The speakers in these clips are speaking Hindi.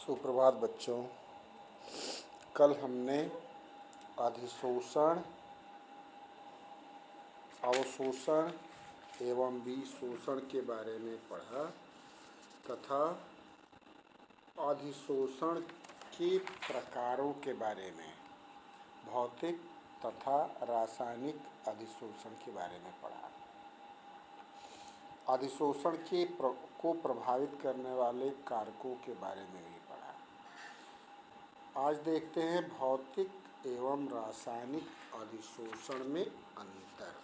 सुप्रभात बच्चों। कल हमने अधिशोषण, अवशोषण एवं विशोषण के बारे में पढ़ा तथा अधिशोषण के प्रकारों के बारे में, भौतिक तथा रासायनिक अधिशोषण के बारे में पढ़ा। अधिशोषण को प्रभावित करने वाले कारकों के बारे में भी पढ़ा। आज देखते हैं भौतिक एवं रासायनिक अधिशोषण में अंतर।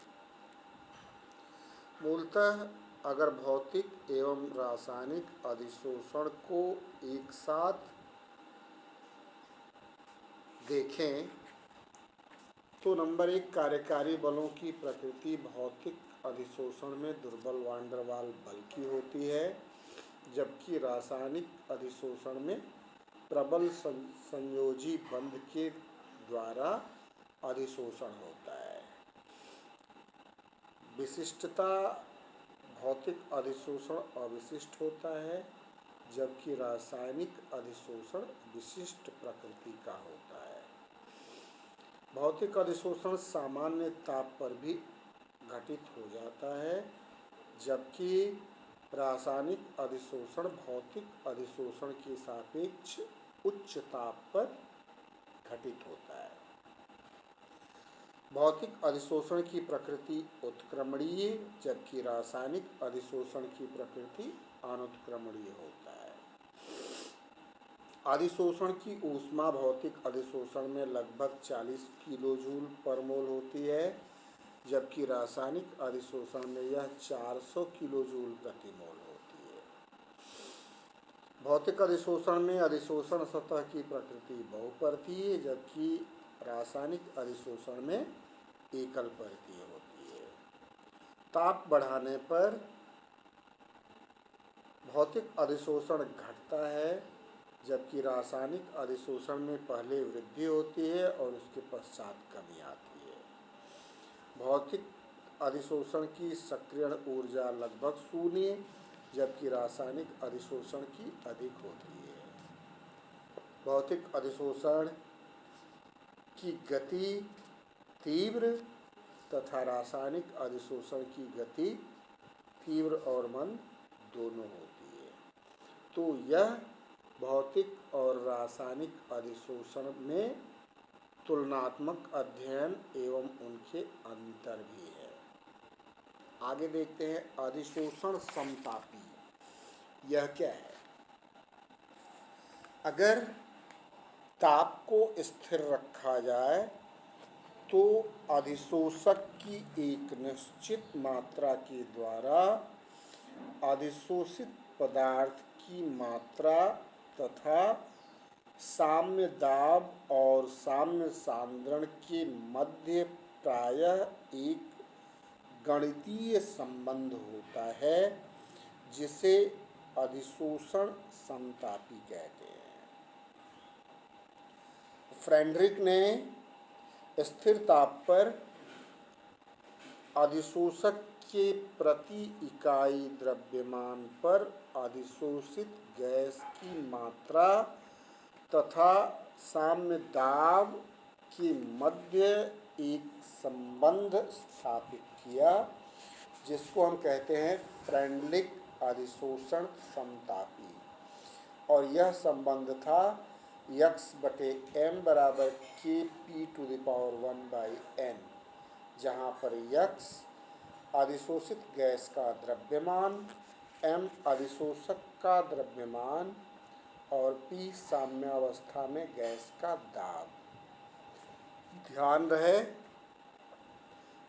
मूलतः अगर भौतिक एवं रासायनिक अधिशोषण को एक साथ देखें तो नंबर 1, कार्यकारी बलों की प्रकृति भौतिक अधिशोषण में दुर्बल वान डेर वाल बल की होती है, जबकि रासायनिक अधिशोषण में प्रबल संयोजी बंध के द्वारा अधिशोषण होता है। विशिष्टता, भौतिक अधिशोषण अविशिष्ट होता है, जबकि रासायनिक अधिशोषण विशिष्ट प्रकृति का होता है। भौतिक अधिशोषण सामान्य ताप पर भी घटित हो जाता है, जबकि रासायनिक अधिशोषण भौतिक अधिशोषण के सापेक्ष उच्च ताप पर घटित होता है। भौतिक अधिशोषण की प्रकृति उत्क्रमणीय, जबकि रासायनिक अधिशोषण की प्रकृति अनुत्क्रमणीय होता है। अधिशोषण की ऊष्मा भौतिक अधिशोषण में लगभग 40 किलोजूल पर मोल होती है, जबकि रासायनिक अधिशोषण में यह 400 किलोजूल प्रति मोल होती है। भौतिक अधिशोषण में अधिशोषण सतह की प्रकृति बहुपरतीय, जबकि रासायनिक अधिशोषण में एकल परतीय होती है। ताप बढ़ाने पर भौतिक अधिशोषण घटता है, जबकि रासायनिक अधिशोषण में पहले वृद्धि होती है और उसके पश्चात कमी आती है। भौतिक अधिशोषण की सक्रियण ऊर्जा लगभग शून्य, जबकि रासायनिक अधिशोषण की अधिक होती है। भौतिक अधिशोषण की गति तीव्र तथा रासायनिक अधिशोषण की गति तीव्र और मंद दोनों होती है। तो यह भौतिक और रासायनिक अधिशोषण में तुलनात्मक अध्ययन एवं उनके अंतर भी है। आगे देखते हैं अधिशोषण समतापी। यह क्या है? अगर ताप को स्थिर रखा जाए तो अधिशोषक की एक निश्चित मात्रा के द्वारा अधिशोषित पदार्थ की मात्रा तथा साम्य दाब और साम्य सांद्रण के मध्य प्रायः एक गणितीय संबंध होता है, जिसे अधिशोषण समतापी कहते हैं। फ्रेडरिक ने स्थिर ताप पर अधिशोषक के प्रति इकाई द्रव्यमान पर अधिशोषित गैस की मात्रा तथा साम्य दाब के मध्य एक संबंध स्थापित किया, जिसको हम कहते हैं फ्रेडरिक अधिशोषण समतापी। और यह संबंध था x/m बराबर Kp⁴ जहाँ पर x अधिशोषित गैस का द्रव्यमान, m अधिशोषक का द्रव्यमान और P साम्यावस्था में गैस का दाब। ध्यान रहे,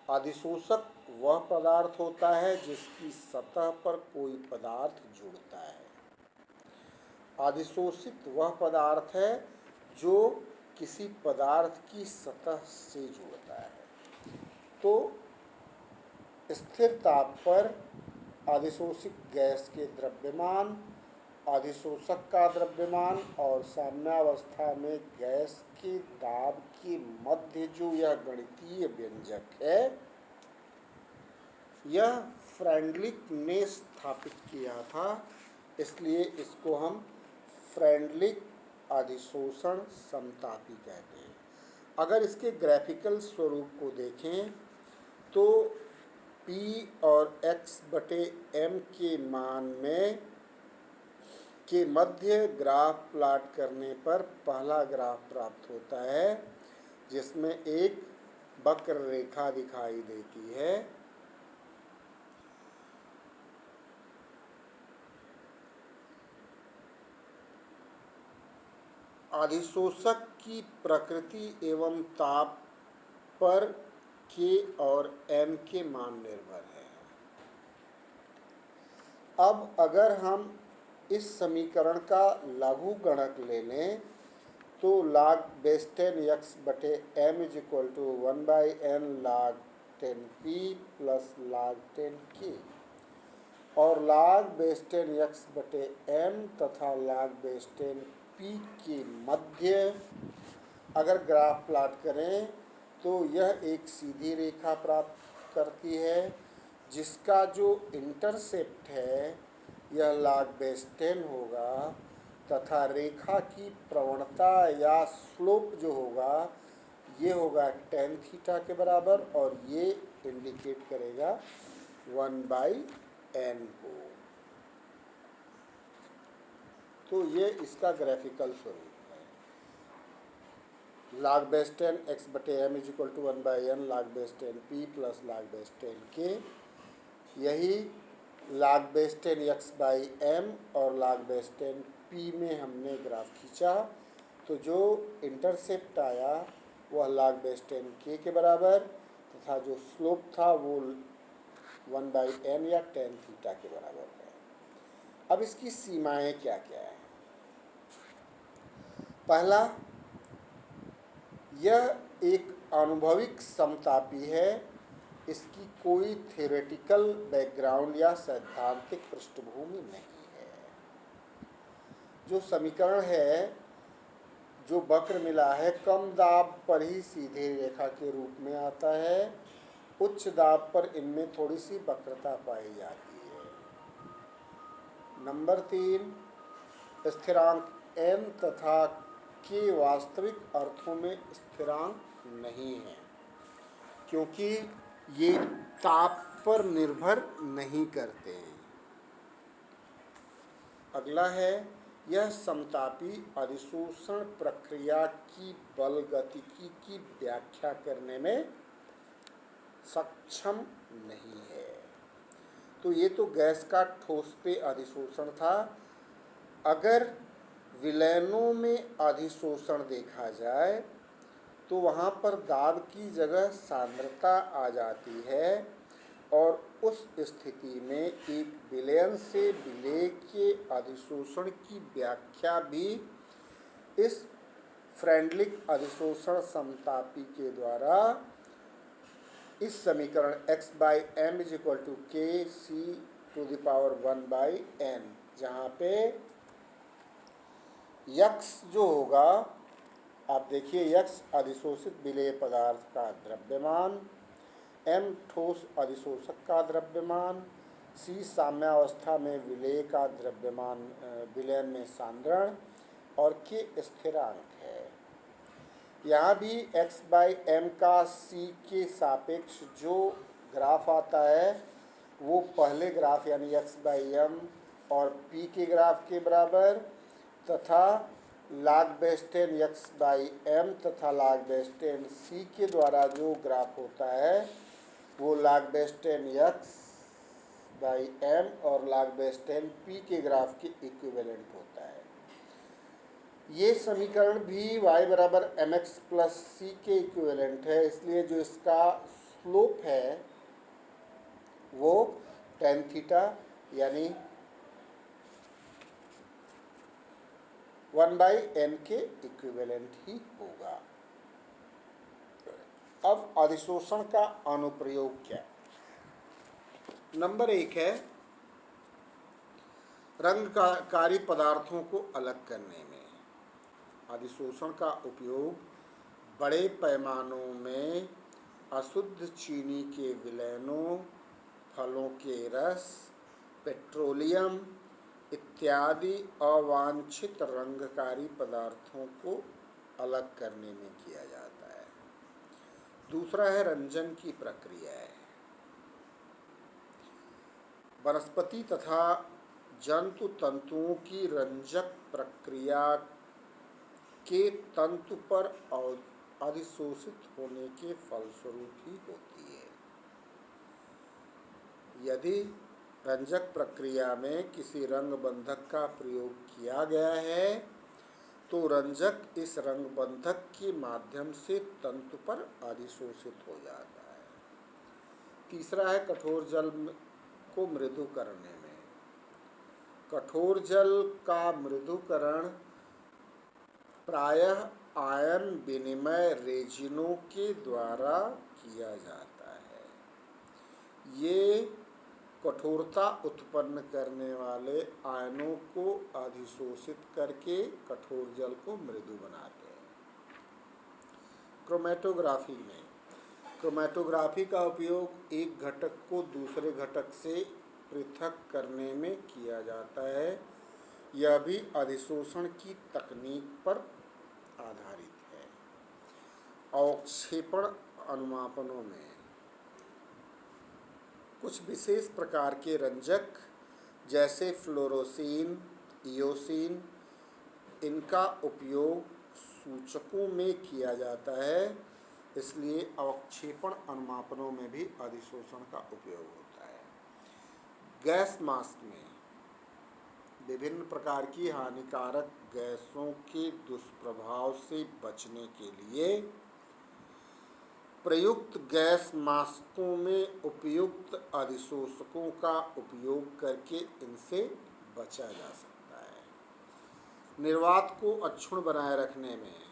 अधिशोषक वह पदार्थ होता है जिसकी सतह पर कोई पदार्थ जुड़ता है। अधिशोषित वह पदार्थ है जो किसी पदार्थ की सतह से जुड़ता है। तो स्थिर ताप पर अधिशोषित गैस के द्रव्यमान, अधिशोषक का द्रव्यमान और साम्यावस्था में गैस के दाब के मध्य जो यह गणितीय व्यंजक है, यह फ्रेडरिक ने स्थापित किया था, इसलिए इसको हम फ्रेंडलिक अधिशोषण समतापी कहते हैं। अगर इसके ग्राफिकल स्वरूप को देखें तो P और x/m के मान में के मध्य ग्राफ प्लॉट करने पर पहला ग्राफ प्राप्त होता है जिसमें एक वक्र रेखा दिखाई देती है। अधिशोषक की प्रकृति एवं ताप पर K और M के मान निर्भर है। अब अगर हम इस समीकरण का लघुगणक ले लें तो log base 10 x/m is equal to 1/n log 10p plus log 10k और log base 10 x/m तथा log base 10p के मध्य अगर ग्राफ प्लॉट करें तो यह एक सीधी रेखा प्राप्त करती है जिसका जो इंटरसेप्ट है यह log base 10 होगा तथा रेखा की प्रवणता या स्लोप जो होगा ये होगा tan थीटा के बराबर और ये इंडिकेट करेगा 1/n को। तो ये इसका ग्राफिकल स्वरूप है। log base 10 x/m is equal to 1/n log base 10p plus log base 10k। यही log base 10 x/m और log base 10p में हमने ग्राफ खींचा तो जो इंटरसेप्ट आया वह log base 10k के बराबर तथा जो स्लोप था वो 1/n या tan थीटा के बराबर है। अब इसकी सीमाएं क्या क्या है। पहला, यह एक आनुभविक समतापी है, इसकी कोई थ्योरेटिकल बैकग्राउंड या सैद्धांतिक पृष्ठभूमि नहीं है। जो समीकरण है जो वक्र मिला है कम दाब पर ही सीधे रेखा के रूप में आता है, उच्च दाब पर इनमें थोड़ी सी वक्रता पाई जाती है। नंबर 3, स्थिरांक n तथा k वास्तविक अर्थों में स्थिरांक नहीं है क्योंकि ये ताप पर निर्भर नहीं करते हैं। अगला है, यह समतापी अधिशोषण प्रक्रिया की बल गतिकी की व्याख्या करने में सक्षम नहीं है। तो ये तो गैस का ठोस पे अधिशोषण था। अगर विलयनों में अधिशोषण देखा जाए तो वहाँ पर दाब की जगह सांद्रता आ जाती है और उस स्थिति में एक विलयन से विलेय के अधिशोषण की व्याख्या भी इस फ्रेंडलिक अधिशोषण समतापी के द्वारा इस समीकरण x/m is equal to k⁻1/n जहाँ पे x जो होगा आप देखिए x अधिशोषित विलेय पदार्थ का द्रव्यमान, m ठोस अधिशोषक का द्रव्यमान, c साम्यावस्था में विलेय का द्रव्यमान विलयन में सांद्रण और k स्थिरांक है। यहाँ भी x/m का c के सापेक्ष जो ग्राफ आता है वो पहले ग्राफ यानी x/m और p के ग्राफ के बराबर तथा log base 10 x/m तथा log base 10 c के द्वारा जो ग्राफ होता है वो log base 10 x/m और log base 10 p के ग्राफ के इक्विवेलेंट होता है। ये समीकरण भी y बराबर mx प्लस c के इक्विवेलेंट है, इसलिए जो इसका स्लोप है वो tan थीटा यानी 1/n के इक्विवेलेंट ही होगा। अब अधिशोषण का अनुप्रयोग क्या है। नंबर 1 है रंगकारी पदार्थों को अलग करने में। अधिशोषण का उपयोग बड़े पैमानों में अशुद्ध चीनी के विलयनों, फलों के रस, पेट्रोलियम इत्यादि अवांछित रंगकारी पदार्थों को अलग करने में किया जाता है। दूसरा है रंजन की प्रक्रियाएं। वनस्पति तथा जंतु तंतुओं की रंजक प्रक्रिया के तंतु पर अधिशोषित होने के फलस्वरूप ही होती है। यदि रंजक प्रक्रिया में किसी रंग बंधक का प्रयोग किया गया है तो रंजक इस रंग बंधक के माध्यम से तंतु पर अधिशोषित हो जाता है। तीसरा है कठोर जल को मृदु करने में। कठोर जल का मृदुकरण प्रायः आयन विनिमय रेजिनों के द्वारा किया जाता है। ये कठोरता उत्पन्न करने वाले आयनों को अधिशोषित करके कठोर जल को मृदु बनाते हैं। क्रोमेटोग्राफी में क्रोमेटोग्राफी का उपयोग एक घटक को दूसरे घटक से पृथक करने में किया जाता है। यह भी अधिशोषण की तकनीक पर आधारित है। अवक्षेपण अनुमापनों में कुछ विशेष प्रकार के रंजक जैसे फ्लोरोसीन, इयोसिन, इनका उपयोग सूचकों में किया जाता है, इसलिए अवक्षेपण अनुमापनों में भी अधिशोषण का उपयोग होता है। गैस मास्क में विभिन्न प्रकार की हानिकारक गैसों के दुष्प्रभाव से बचने के लिए प्रयुक्त गैस मास्कों में उपयुक्त अधिशोषकों का उपयोग करके इनसे बचा जा सकता है। निर्वात को अक्षुण्ण बनाए रखने में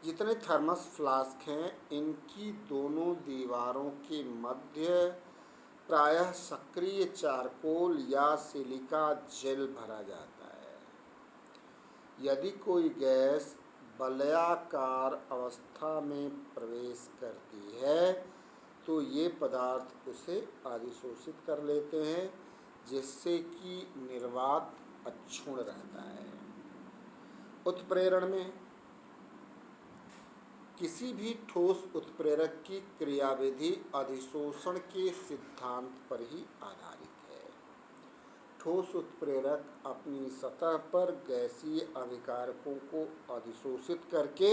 जितने थर्मस फ्लास्क हैं, इनकी दोनों दीवारों के मध्य प्रायः सक्रिय चारकोल या सिलिका जेल भरा जाता है। यदि कोई गैस वलयाकार अवस्था में प्रवेश करती है तो ये पदार्थ उसे अधिशोषित कर लेते हैं, जिससे कि निर्वात अक्षुण्ण रहता है। उत्प्रेरण में किसी भी ठोस उत्प्रेरक की क्रियाविधि अधिशोषण के सिद्धांत पर ही आधारित है। ठोस उत्प्रेरक अपनी सतह पर गैसीय अभिकारकों को अधिशोषित करके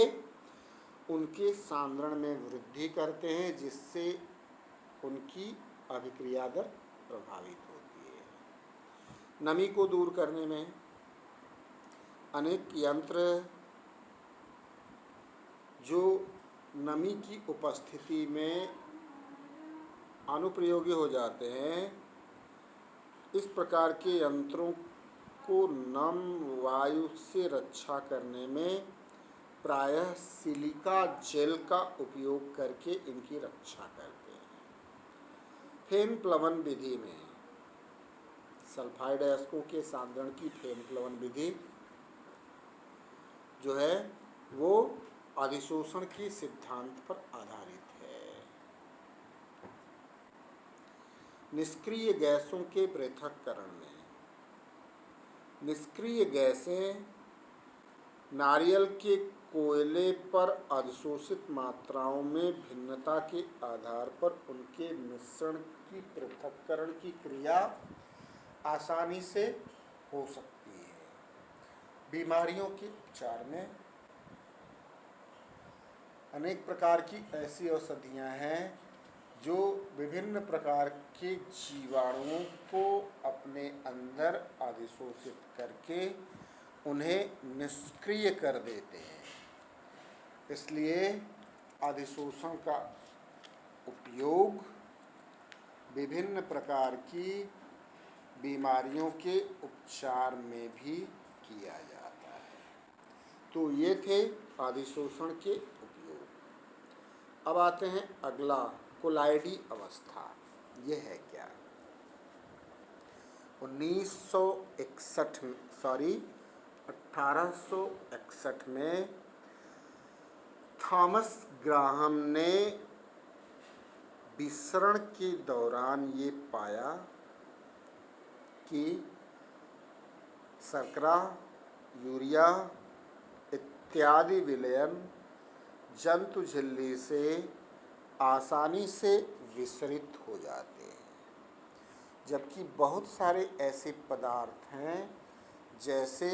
उनके सांद्रण में वृद्धि करते हैं, जिससे उनकी अभिक्रिया दर प्रभावित होती है। नमी को दूर करने में अनेक यंत्र जो नमी की उपस्थिति में अनुप्रयोगी हो जाते हैं, इस प्रकार के यंत्रों को नम वायु से रक्षा करने में प्रायः सिलिका जेल का उपयोग करके इनकी रक्षा करते हैं। फेन प्लवन विधि में सल्फाइड अयस्कों के सांद्रण की फेन प्लवन विधि जो है वो अधिशोषण के सिद्धांत पर आधारित है। निष्क्रिय गैसों के पृथक्करण में निष्क्रिय गैसें नारियल के कोयले पर अधिशोषित मात्राओं में भिन्नता के आधार पर उनके मिश्रण की पृथक्करण की क्रिया आसानी से हो सकती है। बीमारियों के उपचार में अनेक प्रकार की ऐसी औषधियाँ हैं जो विभिन्न प्रकार के जीवाणुओं को अपने अंदर अधिशोषित करके उन्हें निष्क्रिय कर देते हैं। इसलिए अधिशोषण का उपयोग विभिन्न प्रकार की बीमारियों के उपचार में भी किया जाता है। तो ये थे अधिशोषण के उपयोग। अब आते हैं अगला, कोलाइडी अवस्था। ये है क्या? 1861 में थॉमस ग्राहम ने विसरण के दौरान ये पाया कि शर्करा, यूरिया इत्यादि विलयन जंतु झिल्ली से आसानी से विसरित हो जाते हैं, जबकि बहुत सारे ऐसे पदार्थ हैं जैसे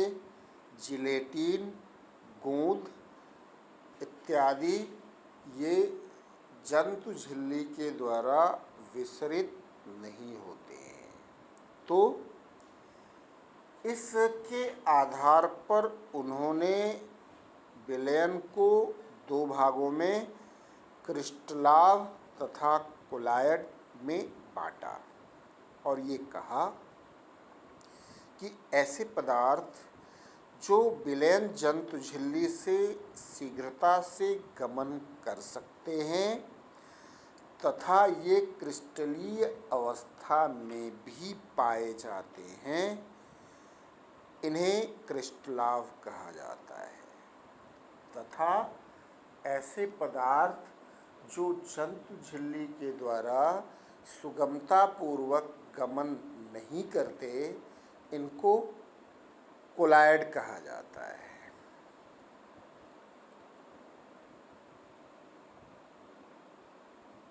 जिलेटिन, गोंद इत्यादि, ये जंतु झिल्ली के द्वारा विसरित नहीं होते हैं। तो इसके आधार पर उन्होंने विलयन को दो भागों में क्रिस्टलाव तथा कोलायड में बांटा और ये कहा कि ऐसे पदार्थ जो विलयन जंतु झिल्ली से शीघ्रता से गमन कर सकते हैं तथा ये क्रिस्टलीय अवस्था में भी पाए जाते हैं, इन्हें क्रिस्टलाव कहा जाता है। तथा ऐसे पदार्थ जो जंतु झिल्ली के द्वारा सुगमतापूर्वक गमन नहीं करते, इनको कोलायड कहा जाता है।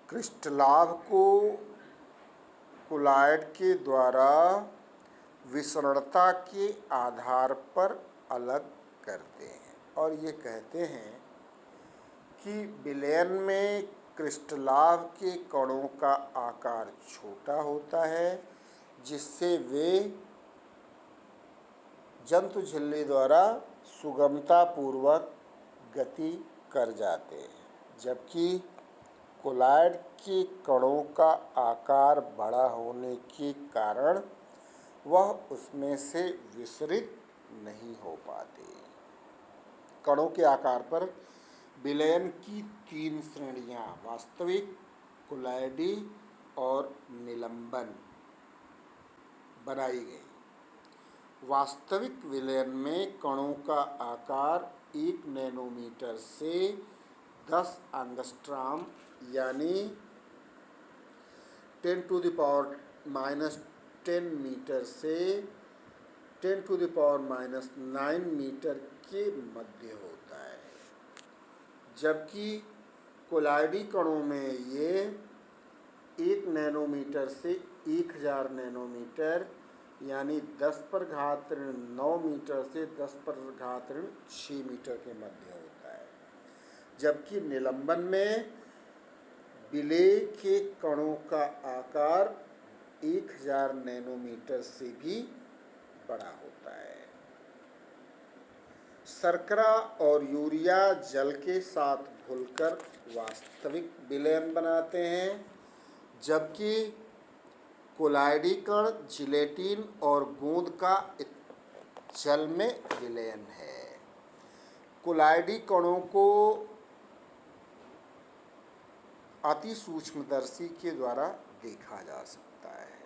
क्रिस्टलाव को कोलायड के द्वारा विसरणता के आधार पर अलग करते हैं और ये कहते हैं कि विलयन में क्रिस्टलाव के कणों का आकार छोटा होता है, जिससे वे जंतु झिल्ली द्वारा सुगमतापूर्वक गति कर जाते हैं, जबकि कोलायड के कणों का आकार बड़ा होने के कारण वह उसमें से विसरित नहीं हो पाते। कणों के आकार पर विलयन की तीन श्रेणियां वास्तविक, कोलायडी और निलंबन बनाई गई। वास्तविक विलयन में कणों का आकार 1 नैनोमीटर से 10 एंगस्ट्रॉम यानी 10⁻⁻10 मीटर से 10⁻⁹ मीटर के मध्य होता है, जबकि कोलायडी कणों में ये 1 नैनोमीटर से 1000 नैनोमीटर यानी 10⁻⁹ मीटर से 10⁻⁶ मीटर के मध्य होता है, जबकि निलंबन में विलेय के कणों का आकार 1000 नैनोमीटर से भी बड़ा होता है। शर्करा और यूरिया जल के साथ घुलकर वास्तविक विलयन बनाते हैं, जबकि कोलायडी कण जिलेटिन और गोंद का जल में विलयन है। कोलायडी कणों को अति सूक्ष्मदर्शी के द्वारा देखा जा सकता है,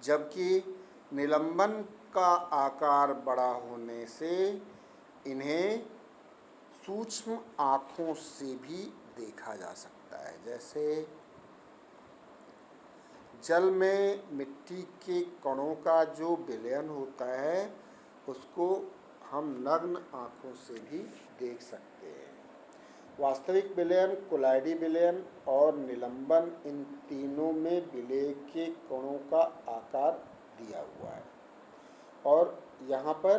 जबकि निलंबन का आकार बड़ा होने से इन्हें सूक्ष्म आँखों से भी देखा जा सकता है। जैसे जल में मिट्टी के कणों का जो विलयन होता है उसको हम नग्न आँखों से भी देख सकते हैं। वास्तविक विलयन, कोलायडी विलयन और निलंबन, इन तीनों में विलेय के कणों का आकार दिया हुआ है और यहाँ पर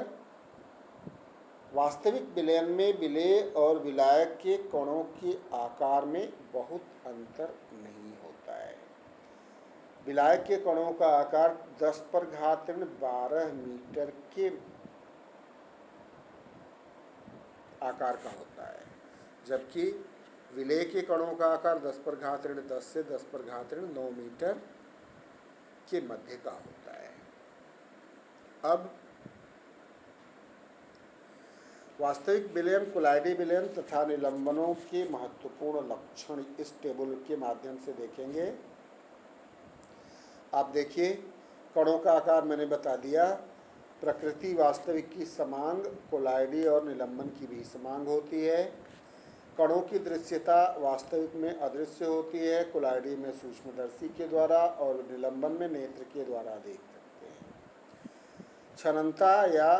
वास्तविक विलयन में विलेय और विलायक के कणों के आकार में बहुत अंतर नहीं होता है। विलायक के कणों का आकार 10⁻12 मीटर के आकार का होता है, जबकि विलेय के कणों का आकार 10⁻10 से 10⁻9 मीटर के मध्य का होता है। अब वास्तविक विलयन, कोलायडी विलयन तथा निलंबनों के महत्वपूर्ण लक्षण इस टेबल के माध्यम से देखेंगे। आप देखिए, कणों का आकार मैंने बता दिया। प्रकृति वास्तविक की समांग, कोलायडी और निलंबन की भी समांग होती है। कणों की दृश्यता वास्तविक में अदृश्य होती है, कोलायडी में सूक्ष्मदर्शी के द्वारा और निलंबन में नेत्र के द्वारा देख सकते हैं। छननता या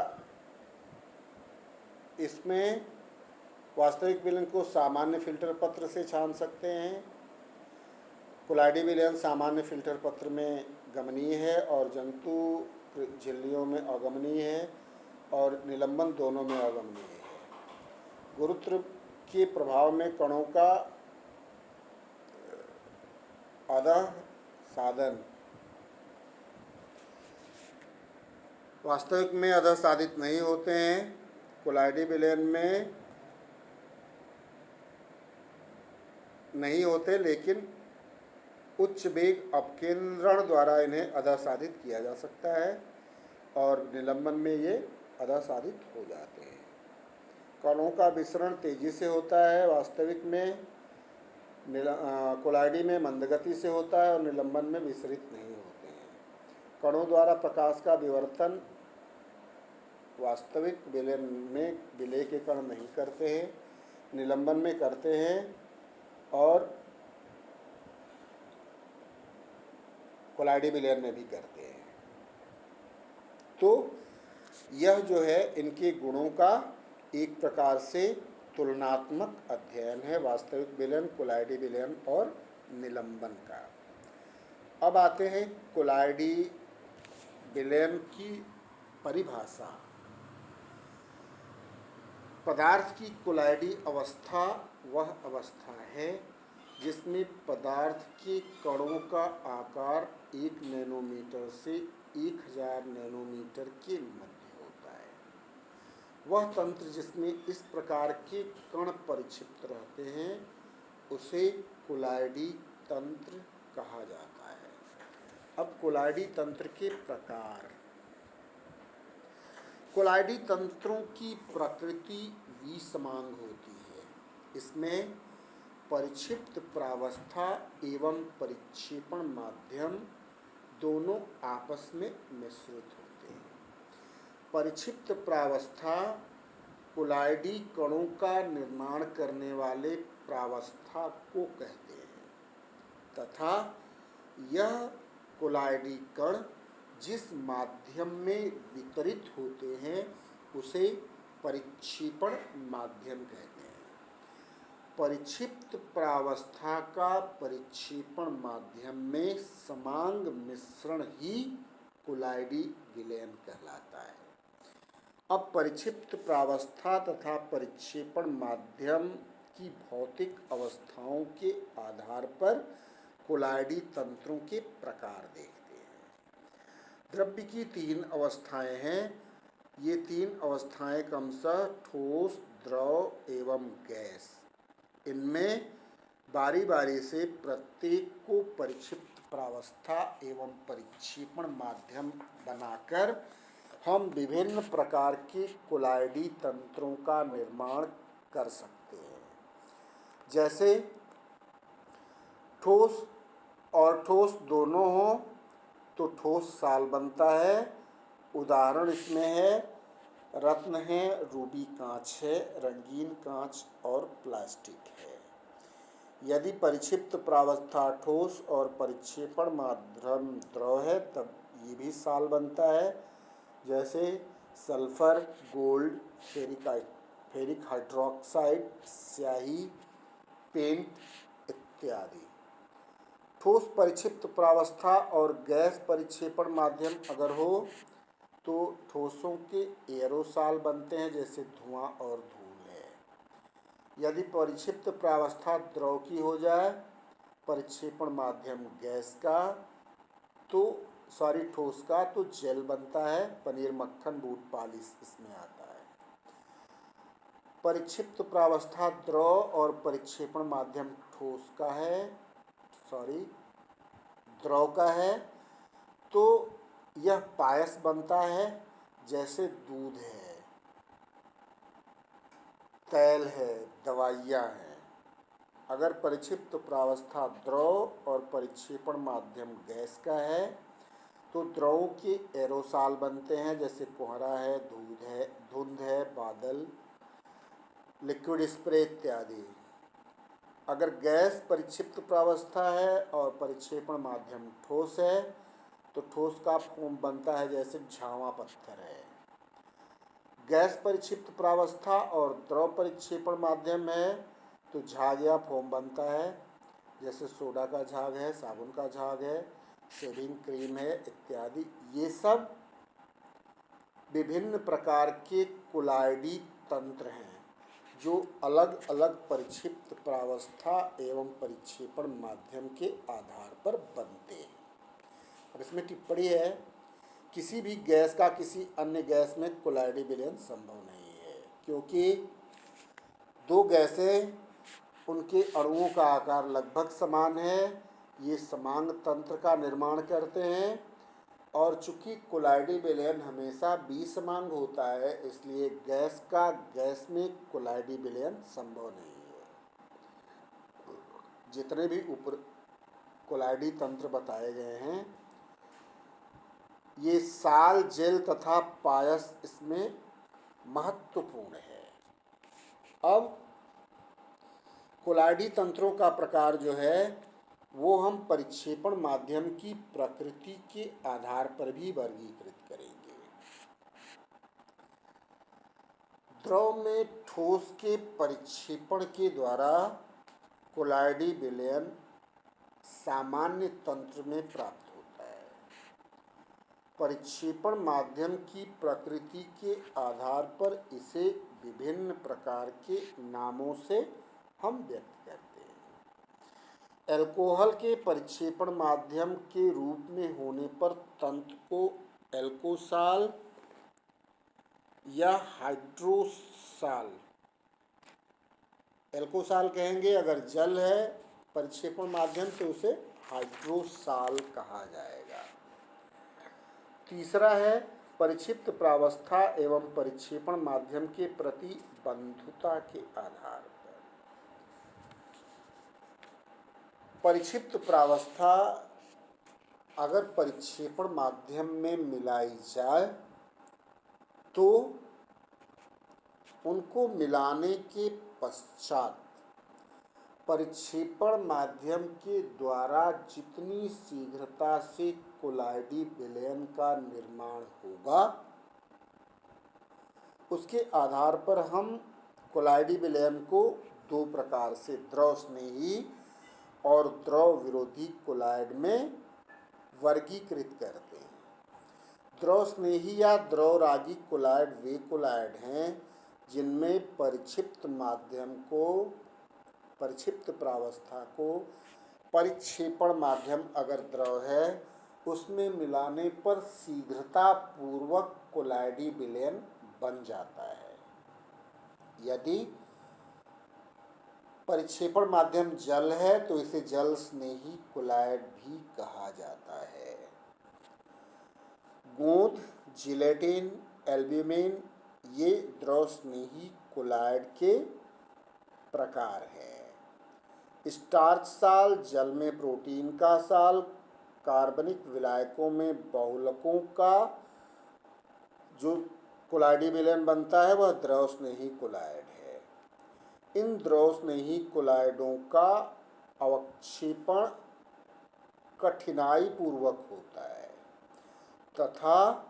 इसमें वास्तविक विलयन को सामान्य फिल्टर पत्र से छान सकते हैं। कोलाइडी विलयन सामान्य फिल्टर पत्र में गमनीय है और जंतु झिल्लियों में अगमनीय है और निलंबन दोनों में अगमनीय है। गुरुत्व के प्रभाव में कणों का अधः साधन वास्तविक में अधः साधित नहीं होते हैं। कोलाइडी विलयन में नहीं होते, लेकिन उच्च वेग अपकेंद्रण द्वारा इन्हें अधः साधित किया जा सकता है और निलंबन में ये अधः साधित हो जाते हैं। कणों का विसरण तेजी से होता है। वास्तविक में कोलाइडी में मंदगति से होता है और निलंबन में विसरित नहीं होते हैं। कणों द्वारा प्रकाश का विवर्तन वास्तविक विलयन में विलय के कण नहीं करते हैं, निलंबन में करते हैं और कोलाइडी विलयन में भी करते हैं। तो यह जो है इनके गुणों का एक प्रकार से तुलनात्मक अध्ययन है, वास्तविक विलयन, कोलाइडी विलयन और निलंबन का। अब आते हैं कोलाइडी विलयन की परिभाषा। पदार्थ की कोलाइडी अवस्था वह अवस्था है जिसमें पदार्थ के कणों का आकार 1 नैनोमीटर से 1000 नैनोमीटर के मध्य होता है। वह तंत्र जिसमें इस प्रकार के कण परिक्षिप्त रहते हैं उसे कोलाइडी तंत्र कहा जाता है। अब कोलाइडी तंत्र के प्रकार। कोलाइडी तंत्रों की प्रकृति विसमांग होती है। इसमें परिक्षिप्त प्रावस्था एवं परिक्षेपण माध्यम दोनों आपस में मिश्रित होते हैं। परिक्षिप्त प्रावस्था कोलाइडी कणों का निर्माण करने वाले प्रावस्था को कहते हैं तथा यह कोलाइडी कण जिस माध्यम में वितरित होते हैं उसे परिक्षेपण माध्यम कहते हैं। परिक्षिप्त प्रावस्था का परिक्षेपण माध्यम में समांग मिश्रण ही कोलाइडी विलयन कहलाता है। अब परिक्षिप्त प्रावस्था तथा परिक्षेपण माध्यम की भौतिक अवस्थाओं के आधार पर कोलाइडी तंत्रों के प्रकार देखते हैं। द्रव्य की 3 अवस्थाएं हैं। ये 3 अवस्थाएं क्रमशः ठोस, द्रव एवं गैस। इनमें बारी बारी से प्रत्येक को परिक्षिप्त प्रावस्था एवं परिक्षेपण माध्यम बनाकर हम विभिन्न प्रकार के कोलाइडी तंत्रों का निर्माण कर सकते हैं। जैसे ठोस और ठोस दोनों हो तो ठोस साल बनता है। उदाहरण इसमें है रत्न है, रूबी कांच है, रंगीन कांच और प्लास्टिक है। यदि परिक्षिप्त प्रावस्था ठोस और परिक्षेपण माध्यम द्रव है तब ये भी साल बनता है। जैसे सल्फर, गोल्ड, फेरिक हाइड्रोक्साइड, स्याही, पेंट इत्यादि। ठोस परिक्षिप्त प्रावस्था और गैस परिक्षेपण माध्यम अगर हो तो ठोसों के एरोसॉल बनते हैं, जैसे धुआं और धूल है। यदि परिक्षिप्त प्रावस्था द्रव की हो जाए, परिक्षेपण माध्यम गैस का ठोस का तो जेल बनता है। पनीर, मक्खन, बूट पालिश इसमें आता है। परिक्षिप्त प्रावस्था द्रव और परिक्षेपण माध्यम ठोस का है, द्रव का है तो यह पायस बनता है, जैसे दूध है, तेल है, दवाइयाँ हैं। अगर परिक्षिप्त प्रावस्था द्रव और परिक्षेपण माध्यम गैस का है तो द्रव के एरोसॉल बनते हैं, जैसे कोहरा है, धुंध है, बादल, लिक्विड स्प्रे इत्यादि। अगर गैस परिक्षिप्त प्रावस्था है और परिक्षेपण माध्यम ठोस है तो ठोस का फोम बनता है जैसे झावा पत्थर है। गैस परिक्षिप्त प्रावस्था और द्रव परिक्षेपण माध्यम है तो झाग या फोम बनता है, जैसे सोडा का झाग है, साबुन का झाग है, शेविंग क्रीम है इत्यादि। ये सब विभिन्न प्रकार के कोलाइडी तंत्र हैं जो अलग अलग परिक्षिप्त प्रावस्था एवं परिक्षेपण माध्यम के आधार पर बनते हैं। अब इसमें टिप्पणी है, किसी भी गैस का किसी अन्य गैस में कोलाइडी विलयन संभव नहीं है, क्योंकि दो गैसें उनके अणुओं का आकार लगभग समान है, ये समांग तंत्र का निर्माण करते हैं, और चूंकि कोलाइडी विलयन हमेशा विसमांग होता है इसलिए गैस का गैस में कोलाइडी विलयन संभव नहीं है। जितने भी ऊपर कोलाइडी तंत्र बताए गए हैं, ये साल, जेल तथा पायस इसमें महत्वपूर्ण है। अब कोलाइडी तंत्रों का प्रकार जो है वो हम परिक्षेपण माध्यम की प्रकृति के आधार पर भी वर्गीकृत करेंगे। द्रव में ठोस के परिक्षेपण के द्वारा कोलाइडी विलयन सामान्य तंत्र में प्राप्त होता है। परिक्षेपण माध्यम की प्रकृति के आधार पर इसे विभिन्न प्रकार के नामों से हम व्यक्त करते हैं। एल्कोहल के परिक्षेपण माध्यम के रूप में होने पर तंत्र को एल्कोसाल या हाइड्रोसाल, एल्कोसाल कहेंगे अगर जल है परिक्षेपण माध्यम तो उसे हाइड्रोसाल कहा जाएगा। तीसरा है परिक्षिप्त प्रावस्था एवं परिक्षेपण माध्यम के प्रति बंधुता के आधार पर। परिक्षिप्त प्रावस्था अगर परिक्षेपण माध्यम में मिलाई जाए तो उनको मिलाने के पश्चात परिक्षेपण माध्यम के द्वारा जितनी शीघ्रता से कोलाइडी विलयन का निर्माण होगा उसके आधार पर हम कोलाइडी विलयन को दो प्रकार से द्रव स्नेही और द्रव विरोधी कोलाइड में वर्गीकृत करते हैं। द्रव स्नेही या द्रव रागी कोलाइड वे कोलाइड हैं जिनमें परिक्षिप्त माध्यम को, परिक्षिप्त प्रावस्था को परिक्षेपण माध्यम अगर द्रव है उसमें मिलाने पर शीघ्रता पूर्वक कोलाइडी विलयन बन जाता है। यदि परिक्षेपण माध्यम जल है तो इसे जल स्नेही कोलाइड भी कहा जाता है। गोंद, जिलेटिन, एल्ब्यूमिन ये द्रव स्नेही कोलाइड के प्रकार हैं। स्टार्च साल जल में प्रोटीन का साल, कार्बनिक विलायकों में बहुलकों का जो कोलाइडी विलयन बनता है वह द्रव स्नेही कोलाइड है। इन द्रव स्नेही कोलाइडों का अवक्षेपण कठिनाई पूर्वक होता है तथा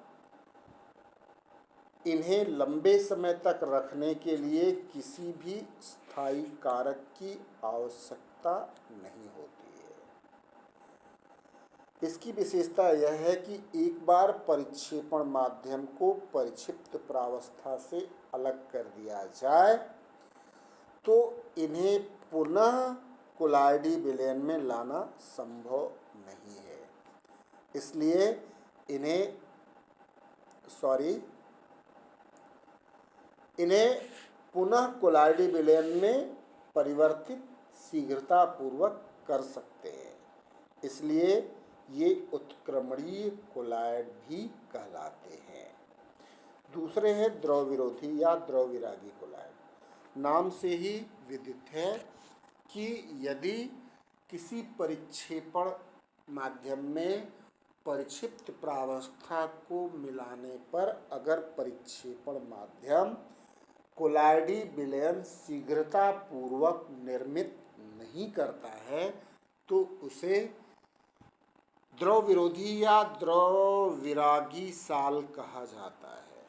इन्हें लंबे समय तक रखने के लिए किसी भी स्थायी कारक की आवश्यकता नहीं होती है। इसकी विशेषता यह है कि एक बार परिक्षेपण माध्यम को परिक्षिप्त प्रावस्था से अलग कर दिया जाए तो इन्हें पुनः कोलाइडी विलयन में लाना संभव नहीं है। इसलिए इन्हें पुनः कोलाइडी विलयन में परिवर्तित शीघ्रता पूर्वक कर सकते हैं, इसलिए ये उत्क्रमणीय कोलाइड भी कहलाते हैं। दूसरे हैं द्रव विरोधी या द्रव विरागी कोलाइड। नाम से ही विदित है कि यदि किसी परिक्षेपण माध्यम में परिक्षिप्त प्रावस्था को मिलाने पर अगर परिक्षेपण माध्यम कोलाइडी विलयन शीघ्रता पूर्वक निर्मित नहीं करता है तो उसे द्रव विरोधी या द्रव विरागी साल कहा जाता है।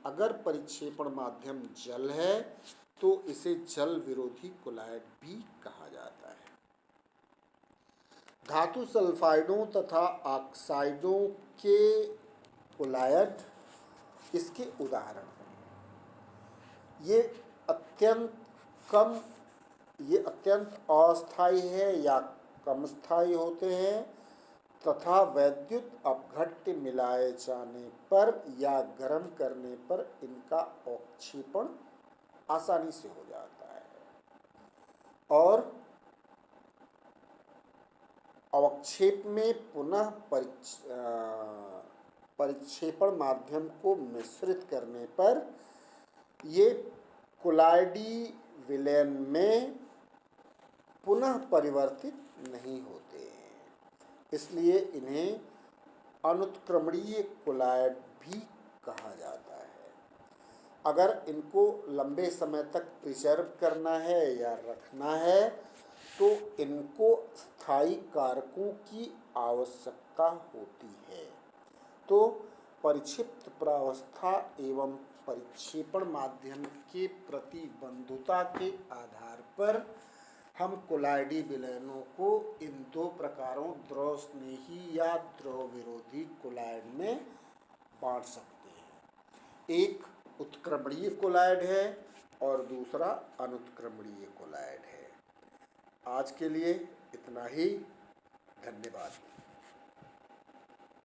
अगर परिक्षेपण माध्यम जल है तो इसे जल विरोधी कोलॉइड भी कहा जाता है। धातु सल्फाइडों तथा ऑक्साइडों के कोलॉइड इसके उदाहरण हैं। ये अत्यंत अस्थायी है या कम स्थायी होते हैं तथा वैद्युत अपघट्य मिलाए जाने पर या गर्म करने पर इनका अवक्षेपण आसानी से हो जाता है और अवक्षेप में पुनः परिक्षेपण माध्यम को मिश्रित करने पर ये कोलॉइडी विलयन में पुनः परिवर्तित नहीं होते हैं, इसलिए इन्हें अनुत्क्रमणीय कोलॉइड भी कहा जाता है। अगर इनको लंबे समय तक प्रिजर्व करना है या रखना है तो इनको स्थायी कारकों की आवश्यकता होती है। तो परिक्षिप्त प्रावस्था एवं परिक्षेपण माध्यम के प्रतिबंधुता के आधार पर हम कोलॉइडी विलयनों को इन दो प्रकारों द्रव स्नेही या द्रव विरोधी कोलॉइड में बांट सकते हैं। एक उत्क्रमणीय कोलॉइड है और दूसरा अनुत्क्रमणीय कोलॉइड है। आज के लिए इतना ही। धन्यवाद।